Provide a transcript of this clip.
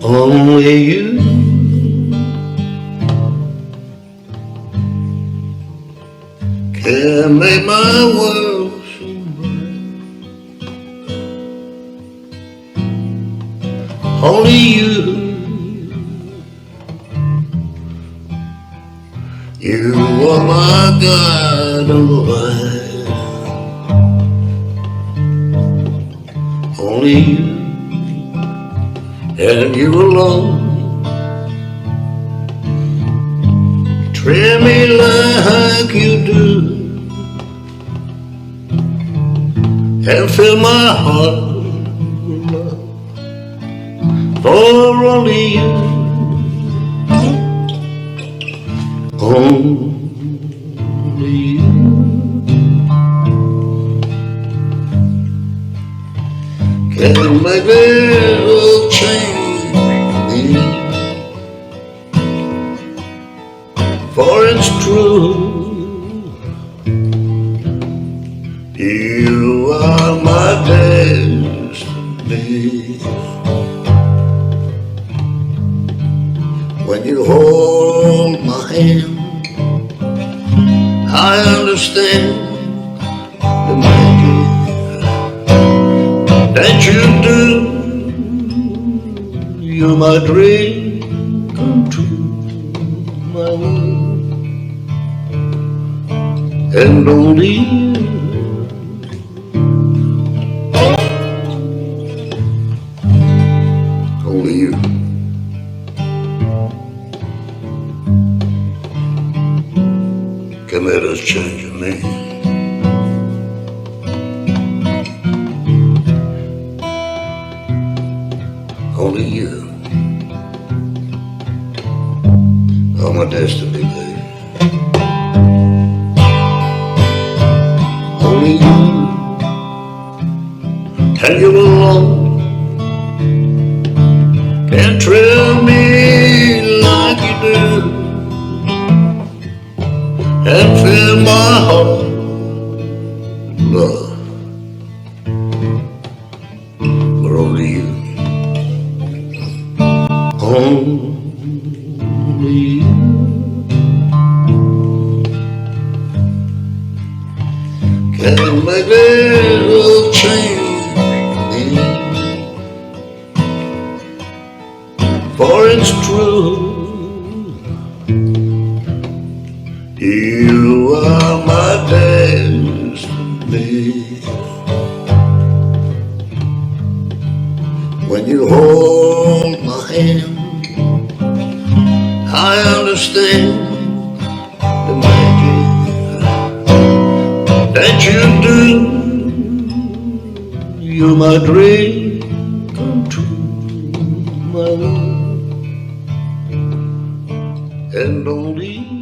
Only you can make my world seem bright. Only you, you are my guiding light. Only you, and you alone, treat me like you do, and fill my heart with love for only you, only you. Can make little change me, for it's true, you are my destiny. When you hold my hand, I understand the magic that you do. You're my dream come true, my world, and only you, only you can let us change your name. Only you are my destiny, baby. Only you, and you alone, can thrill me like you do, and fill my heart with love for only you. Only you can make little change me, for it's true, you are my destiny. When you hold my hand, I understand the magic that you do. You're my dream come true, my love, and only